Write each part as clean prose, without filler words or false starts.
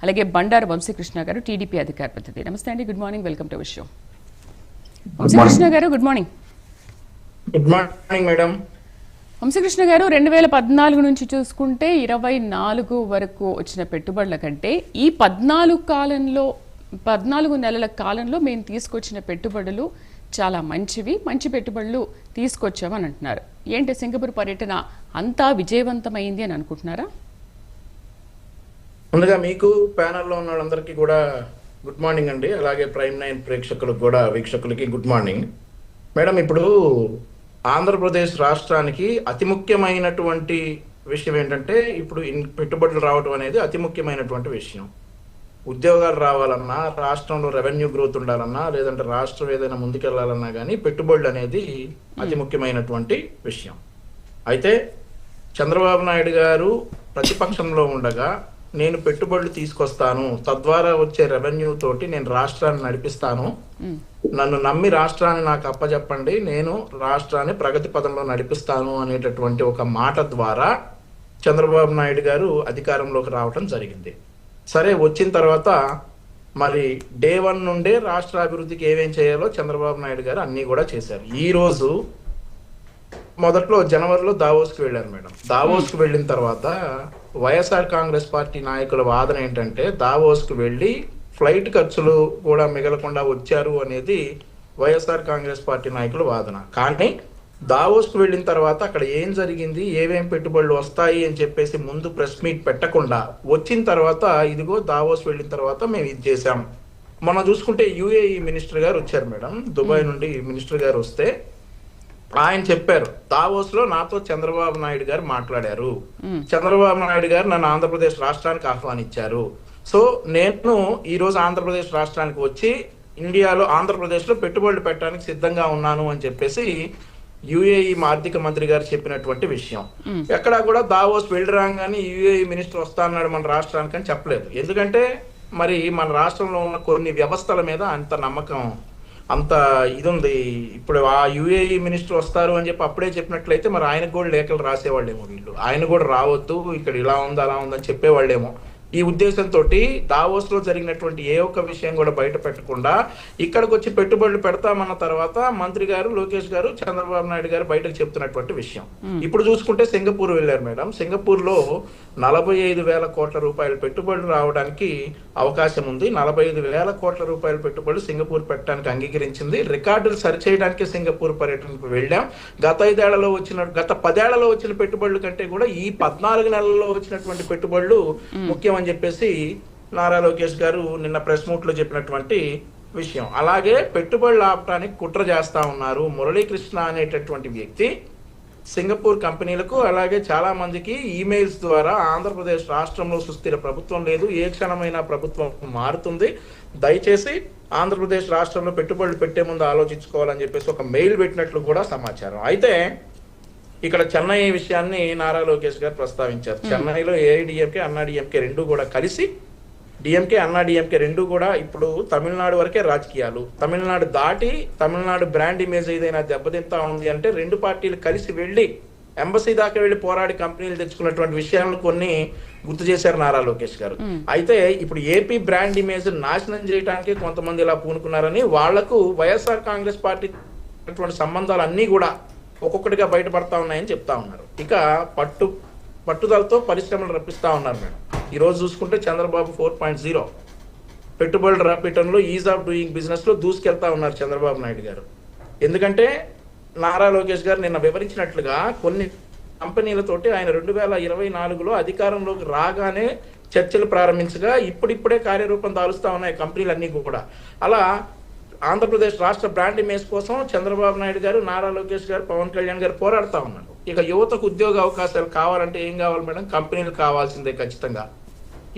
అలాగే బండారు వంశీకృష్ణ గారు టీడీపీ అధికార ప్రతినిధి. నమస్తే అండి, good morning, welcome to our show. Vamsikrishna గారు good morning. Good morning madam. Vamsikrishna గారు, 2014 నుంచి చూసుకుంటే 24 వరకు వచ్చిన పెట్టుబడుల కంటే ఈ 14 నెలల కాలంలో మేము తీసుకొచ్చిన పెట్టుబడులు చాలా మంచి పెట్టుబడులు తీసుకొచ్చామని అంటున్నారు. ఏంటి సింగపూర్ పర్యటన అంతా విజయవంతమైంది అని అనుకుంటున్నారా? ముందుగా మీకు ప్యానెల్లో ఉన్న వాళ్ళందరికీ కూడా గుడ్ మార్నింగ్ అండి. అలాగే ప్రైమ్ 9 ప్రేక్షకులకు కూడా వీక్షకులకి గుడ్ మార్నింగ్ మేడం. ఇప్పుడు ఆంధ్రప్రదేశ్ రాష్ట్రానికి అతి ముఖ్యమైనటువంటి విషయం ఏంటంటే ఇప్పుడు పెట్టుబడులు రావడం అనేది అతి ముఖ్యమైనటువంటి విషయం. ఉద్యోగాలు రావాలన్నా, రాష్ట్రంలో రెవెన్యూ గ్రోత్ ఉండాలన్నా, లేదంటే రాష్ట్రం ఏదైనా ముందుకెళ్లాలన్నా కానీ పెట్టుబడులు అనేది అతి ముఖ్యమైనటువంటి విషయం. అయితే చంద్రబాబు నాయుడు గారు ప్రతిపక్షంలో ఉండగా నేను పెట్టుబడులు తీసుకొస్తాను, తద్వారా వచ్చే రెవెన్యూ తోటి నేను రాష్ట్రాన్ని నడిపిస్తాను, నన్ను నమ్మి రాష్ట్రాన్ని నాకు అప్పచెప్పండి, నేను రాష్ట్రాన్ని ప్రగతి పదంలో నడిపిస్తాను అనేటటువంటి ఒక మాట ద్వారా చంద్రబాబు నాయుడు గారు అధికారంలోకి రావటం జరిగింది. సరే, వచ్చిన తర్వాత మరి డే 1 నుండే రాష్ట్ర అభివృద్ధికి ఏమేం చేయాలో చంద్రబాబు నాయుడు గారు అన్నీ కూడా చేశారు. ఈ రోజు మొదట్లో జనవరిలో దావోస్కి వెళ్ళారు మేడం. దావోస్కి వెళ్ళిన తర్వాత వైఎస్ఆర్ కాంగ్రెస్ పార్టీ నాయకుల వాదన ఏంటంటే దావోస్కి వెళ్ళి ఫ్లైట్ ఖర్చులు కూడా మిగలకుండా వచ్చారు అనేది వైఎస్ఆర్ కాంగ్రెస్ పార్టీ నాయకుల వాదన. కానీ దావోస్కి వెళ్ళిన తర్వాత అక్కడ ఏం జరిగింది, ఏమేం పెట్టుబడులు వస్తాయి అని చెప్పేసి ముందు ప్రెస్ మీట్ పెట్టకుండా వచ్చిన తర్వాత ఇదిగో దావోస్ వెళ్ళిన తర్వాత మేము ఇది చేసాం. మనం చూసుకుంటే యుఏఈ మినిస్టర్ గారు వచ్చారు మేడం, దుబాయ్ నుండి మినిస్టర్ గారు వస్తే ఆయన చెప్పారు, దావోస్ లో నాతో చంద్రబాబు నాయుడు గారు మాట్లాడారు, చంద్రబాబు నాయుడు గారు నన్ను ఆంధ్రప్రదేశ్ రాష్ట్రానికి ఆహ్వానించారు, సో నేను ఈ రోజు ఆంధ్రప్రదేశ్ రాష్ట్రానికి వచ్చి ఇండియాలో ఆంధ్రప్రదేశ్ లో పెట్టుబడులు పెట్టడానికి సిద్ధంగా ఉన్నాను అని చెప్పేసి యుఏఈ ఆర్థిక మంత్రి గారు చెప్పినటువంటి విషయం. ఎక్కడా కూడా దావోస్ వెళ్ళి రాగానే యుఏఈ మినిస్టర్ వస్తా అన్నాడు మన రాష్ట్రానికి అని చెప్పలేదు. ఎందుకంటే మరి మన రాష్ట్రంలో ఉన్న కొన్ని వ్యవస్థల మీద అంత నమ్మకం, అంత ఇది ఉంది. ఇప్పుడు ఆ యుఏఈ మినిస్టర్ వస్తారు అని చెప్పి అప్పుడే చెప్పినట్లయితే మరి ఆయనకు కూడా లేఖలు రాసేవాళ్ళేమో, వీళ్ళు ఆయన కూడా రావద్దు, ఇక్కడ ఇలా ఉంది అలా ఉందని చెప్పేవాళ్ళేమో. ఈ ఉద్దేశంతో దావోస్ లో జరిగినటువంటి ఏ ఒక్క విషయం కూడా బయట పెట్టకుండా ఇక్కడికి వచ్చి పెట్టుబడులు పెడతామన్న తర్వాత మంత్రి గారు లోకేష్ గారు చంద్రబాబు నాయుడు గారు బయటకు చెప్తున్నటువంటి విషయం. ఇప్పుడు చూసుకుంటే సింగపూర్ వెళ్ళారు మేడం. సింగపూర్ లో 45,000 కోట్ల రూపాయల పెట్టుబడులు రావడానికి అవకాశం ఉంది. 45,000 కోట్ల రూపాయల పెట్టుబడులు సింగపూర్ పెట్టడానికి అంగీకరించింది. రికార్డులు సరిచేయడానికి సింగపూర్ పర్యటనకు వెళ్ళాం. గత 10 ఏళ్లలో వచ్చిన పెట్టుబడుల కంటే కూడా ఈ 14 నెలల్లో వచ్చినటువంటి పెట్టుబడులు ముఖ్యం అని చెప్పేసి నారా లోకేష్ గారు నిన్న ప్రెస్ మీట్ లో చెప్పినటువంటి విషయం. అలాగే పెట్టుబడులు ఆపడానికి కుట్ర చేస్తా ఉన్నారు. మురళీకృష్ణ అనేటటువంటి వ్యక్తి సింగపూర్ కంపెనీలకు అలాగే చాలా మందికి ఈమెయిల్స్ ద్వారా ఆంధ్రప్రదేశ్ రాష్ట్రంలో సుస్థిర ప్రభుత్వం లేదు, ఏ క్షణమైనా ప్రభుత్వం మారుతుంది, దయచేసి ఆంధ్రప్రదేశ్ రాష్ట్రంలో పెట్టుబడులు పెట్టే ముందు ఆలోచించుకోవాలని చెప్పేసి ఒక మెయిల్ పెట్టినట్లు కూడా సమాచారం. అయితే ఇక్కడ చెన్నై విషయాన్ని నారా లోకేష్ గారు ప్రస్తావించారు. చెన్నైలో ఏఐడిఎంకే అన్నాడీఎంకే రెండు కూడా కలిసి, డిఎంకే అన్నాడీఎంకే రెండు కూడా ఇప్పుడు తమిళనాడు వరకే రాజకీయాలు, తమిళనాడు దాటి తమిళనాడు బ్రాండ్ ఇమేజ్ ఏదైనా దెబ్బతింటా ఉంది అంటే రెండు పార్టీలు కలిసి వెళ్ళి ఎంబసీ దాకా వెళ్ళి పోరాడి కంపెనీలు తెచ్చుకున్నటువంటి విషయాలను కొన్ని గుర్తు చేశారు నారా లోకేష్ గారు. అయితే ఇప్పుడు ఏపీ బ్రాండ్ ఇమేజ్ నాశనం చేయడానికి కొంతమంది ఇలా పూనుకున్నారని, వాళ్లకు వైఎస్ఆర్ కాంగ్రెస్ పార్టీ సంబంధాలు అన్నీ కూడా ఒక్కొక్కటిగా బయటపడతా ఉన్నాయని చెప్తా ఉన్నారు. ఇక పట్టుదలతో పరిశ్రమలు రప్పిస్తా ఉన్నారు మేడం. ఈ రోజు చూసుకుంటే చంద్రబాబు 4.0 పెట్టుబడులు రప్పించడంలో ఈజ్ ఆఫ్ డూయింగ్ బిజినెస్ లో దూసుకెళ్తా ఉన్నారు చంద్రబాబు నాయుడు గారు. ఎందుకంటే నారా లోకేష్ గారు నిన్న వివరించినట్లుగా కొన్ని కంపెనీలతోటి ఆయన 2024లో అధికారంలోకి రాగానే చర్చలు ప్రారంభించగా ఇప్పుడిప్పుడే కార్యరూపం దాలుస్తా ఉన్నాయి కంపెనీలన్నీ కూడా. అలా ఆంధ్రప్రదేశ్ రాష్ట్ర బ్రాండ్ ఇమేజ్ కోసం చంద్రబాబు నాయుడు గారు, నారా లోకేష్ గారు, పవన్ కళ్యాణ్ గారు పోరాడుతా ఉన్నారు. ఇక యువతకు ఉద్యోగ అవకాశాలు కావాలంటే ఏం కావాలి మేడం? కంపెనీలు కావాల్సిందే ఖచ్చితంగా.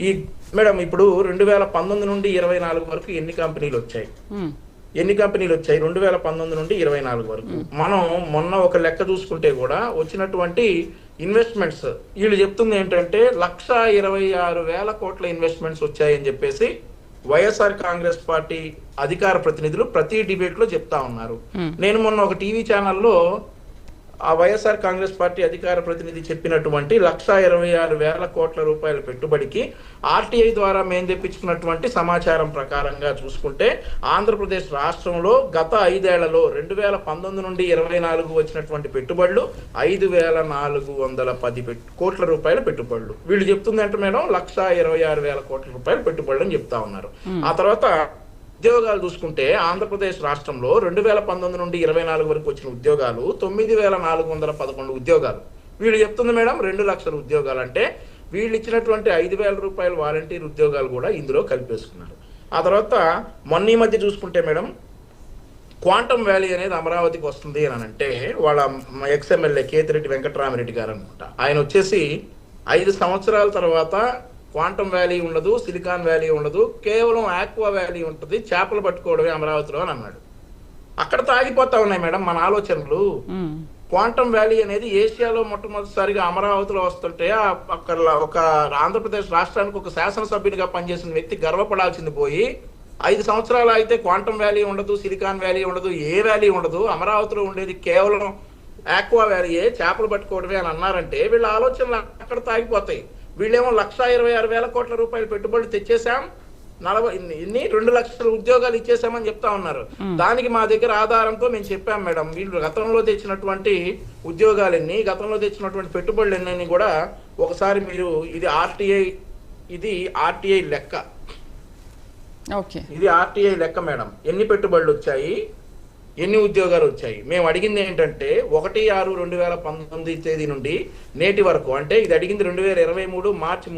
ఈ మేడం ఇప్పుడు 2019 నుండి 24 వరకు ఎన్ని కంపెనీలు వచ్చాయి? 2019 నుండి 24 వరకు మనం మొన్న ఒక లెక్క చూసుకుంటే కూడా వచ్చినటువంటి ఇన్వెస్ట్మెంట్స్ వీళ్ళు చెప్తుంది ఏంటంటే 126,000 కోట్ల ఇన్వెస్ట్మెంట్స్ వచ్చాయని చెప్పేసి వైఎస్ఆర్ కాంగ్రెస్ పార్టీ అధికార ప్రతినిధులు ప్రతి డిబేట్ లో చెప్తా ఉన్నారు. నేను మొన్న ఒక టీవీ ఛానల్లో ఆ వైఎస్ఆర్ కాంగ్రెస్ పార్టీ అధికార ప్రతినిధి చెప్పినటువంటి 1,26,000 కోట్ల రూపాయల పెట్టుబడికి ఆర్టీఐ ద్వారా మేము తెప్పించుకున్నటువంటి సమాచారం ప్రకారంగా చూసుకుంటే ఆంధ్రప్రదేశ్ రాష్ట్రంలో గత 5 ఏళ్లలో 2019 నుండి 24 వచ్చినటువంటి పెట్టుబడులు 5,410 కోట్ల రూపాయల పెట్టుబడులు. వీళ్ళు చెప్తుంది అంటే మేడం 1,26,000 కోట్ల రూపాయల పెట్టుబడులు అని చెప్తా ఉన్నారు. ఆ తర్వాత ఉద్యోగాలు చూసుకుంటే ఆంధ్రప్రదేశ్ రాష్ట్రంలో 2019 నుండి 24 వరకు వచ్చిన ఉద్యోగాలు 9,411 ఉద్యోగాలు. వీళ్ళు చెప్తుంది మేడం 2 లక్షల ఉద్యోగాలు. అంటే వీళ్ళు ఇచ్చినటువంటి 5,000 రూపాయల వాలంటీర్ ఉద్యోగాలు కూడా ఇందులో కలిపేసుకున్నారు. ఆ తర్వాత మొన్న ఈ మధ్య చూసుకుంటే మేడం క్వాంటమ్ వ్యాలీ అనేది అమరావతికి వస్తుంది అని అంటే వాళ్ళ ఎక్స్ఎమ్మెల్యే కేతిరెడ్డి వెంకటరామిరెడ్డి గారు అనుకుంటా, ఆయన వచ్చేసి 5 సంవత్సరాల తర్వాత క్వాంటమ్ వ్యాలీ ఉండదు, సిలికాన్ వ్యాలీ ఉండదు, కేవలం ఆక్వా వ్యాలీ ఉంటుంది, చేపలు పట్టుకోవడమే అమరావతిలో అని అన్నాడు. అక్కడ తాగిపోతా ఉన్నాయి మేడం మన ఆలోచనలు. క్వాంటమ్ వ్యాలీ అనేది ఏషియాలో మొట్టమొదటిసారిగా అమరావతిలో వస్తుంటే అక్కడ ఒక ఆంధ్రప్రదేశ్ రాష్ట్రానికి ఒక శాసనసభ్యునిగా పనిచేసిన వ్యక్తి గర్వపడాల్సింది పోయి 5 సంవత్సరాలు అయితే క్వాంటమ్ వ్యాలీ ఉండదు, సిలికాన్ వ్యాలీ ఉండదు, ఏ వ్యాలీ ఉండదు, అమరావతిలో ఉండేది కేవలం ఆక్వా వ్యాలీయే, చేపలు పట్టుకోవడమే అని అన్నారంటే వీళ్ళ ఆలోచనలు అక్కడ తాగిపోతాయి. వీళ్ళేమో 1,26,000 కోట్ల రూపాయల పెట్టుబడులు తెచ్చేసాం, 2 లక్షల ఉద్యోగాలు ఇచ్చేసామని చెప్తా ఉన్నారు. దానికి మా దగ్గర ఆధారంతో మేము చెప్పాం మేడం, వీళ్ళు గతంలో తెచ్చినటువంటి ఉద్యోగాలన్నీ, గతంలో తెచ్చినటువంటి పెట్టుబడులు ఎన్ని కూడా ఒకసారి మీరు ఇది ఆర్టీఐ లెక్క. ఇది ఆర్టీఐ లెక్క మేడం. ఎన్ని పెట్టుబడులు వచ్చాయి, ఎన్ని ఉద్యోగాలు వచ్చాయి. మేము అడిగింది ఏంటంటే 1/6/2019 తేదీ నుండి నేటి వరకు, అంటే ఇది అడిగింది 2023 మార్చి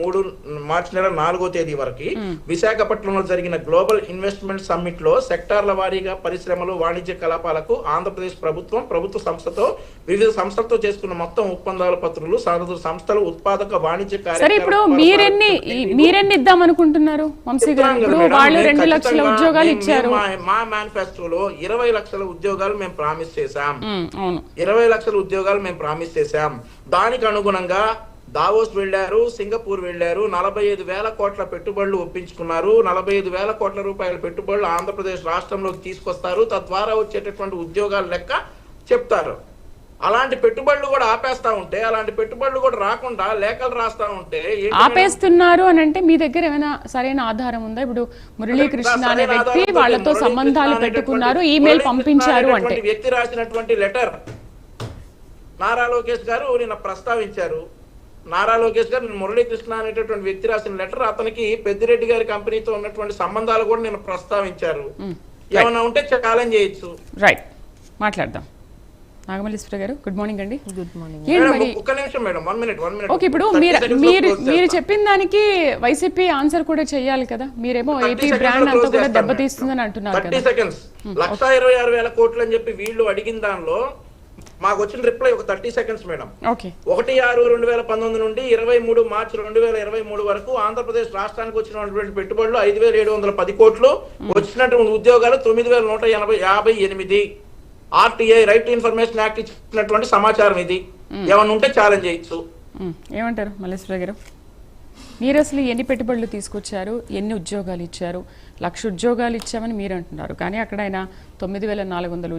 నెల 4వ తేదీ వరకు విశాఖపట్నంలో జరిగిన గ్లోబల్ ఇన్వెస్ట్మెంట్ సమ్మిట్ లో సెక్టార్ల వారీగా పరిశ్రమలు, వాణిజ్య కలాపాలకు ఆంధ్రప్రదేశ్ ప్రభుత్వ సంస్థతో వివిధ సంస్థలతో చేసుకున్న మొత్తం ఒప్పందాల పత్రాలు, సంస్థలు, ఉత్పాదక వాణిజ్య ఇప్పుడు మీరెన్ని ఇద్దాం అనుకుంటున్నారు వంశీ గారు? ఇప్పుడు వాళ్ళు 2 లక్షల ఉద్యోగాలు ఇచ్చారు. మా మేనిఫెస్టోలో 20 లక్షల ఉద్యోగాలు మేము ప్రామిస్ చేశాం. 20 లక్షల ఉద్యోగాలు మేము ప్రామిస్ చేశాం. దానికి అనుగుణంగా దావోస్ వెళ్లారు, సింగపూర్ వెళ్లారు, 45,000 కోట్ల పెట్టుబడులు ఒప్పించుకున్నారు. 45,000 కోట్ల రూపాయల పెట్టుబడులు ఆంధ్రప్రదేశ్ రాష్ట్రంలోకి తీసుకొస్తారు. తద్వారా వచ్చేటటువంటి ఉద్యోగాల లెక్క చెప్తారు. అలాంటి పెట్టుబడులు కూడా ఆపేస్తా ఉంటే, అలాంటి పెట్టుబడులు కూడా రాకుండా లేఖలు రాస్తా ఉంటే ఆపేస్తున్నారు అని అంటే మీ దగ్గర ఏమైనా సరైన ఆధారం ఉందా? ఇప్పుడు మురళీకృష్ణ అనే వ్యక్తి వాళ్ళతో సంబంధాలు పెట్టుకున్నారు, ఈమెయిల్ పంపించారు అంటే వ్యక్తి రాసినటువంటి లెటర్ నారా లోకేష్ గారు నిన్న ప్రస్తావించారు. నారా లోకేష్ గారు మురళీకృష్ణ అనేటటువంటి వ్యక్తి రాసిన లెటర్, అతనికి పెద్దిరెడ్డి గారి కంపెనీతో ఉన్నటువంటి సంబంధాలు కూడా నిన్న ప్రస్తావించారు. ఏమన్నా ఉంటే ఛాలెంజ్ చేయొచ్చు. రైట్, మాట్లాడదాం. నాగమల్లేశ్వర గారు గుడ్ మార్నింగ్ అండి. Good morning. ఒక్క నిమిషం మేడం, 1 మినిట్. ఓకే, ఇప్పుడు మీరు చెప్పిన దానికి వైసీపీ ఆన్సర్ కూడా చేయాలి కదా. మీరేమో ఏపీ బ్రాండ్ అంతా కూడా దెబ్బతీస్తుందని అంటున్నారు కదా. 30 సెకండ్స్ 1,26,000 కోట్లు అని చెప్పి వీళ్ళు అడిగిన దానిలో మాకు వచ్చిన రిప్లై ఒక 30 సెకండ్స్ మేడం. 1/6/2019 నుండి 23 మార్చి 2023 వరకు ఆంధ్రప్రదేశ్ రాష్ట్రానికి వచ్చినటువంటి పెట్టుబడులు 5,710 కోట్లు, వచ్చినటువంటి ఉద్యోగాలు 9,158. RTI right to information act ఇచ్చినటువంటి సమాచారం ఇది. ఏమన్నా ఉంటే ఛాలెంజ్ చేయొచ్చు. ఏమంటారు మల్లేశ్వర గారు? మీరు అసలు ఎన్ని పెట్టుబడులు తీసుకొచ్చారు, ఎన్ని ఉద్యోగాలు ఇచ్చారు? 1,00,000 ఉద్యోగాలు ఇచ్చామని మీరు అంటున్నారు, కానీ అక్కడ ఆయన 9,400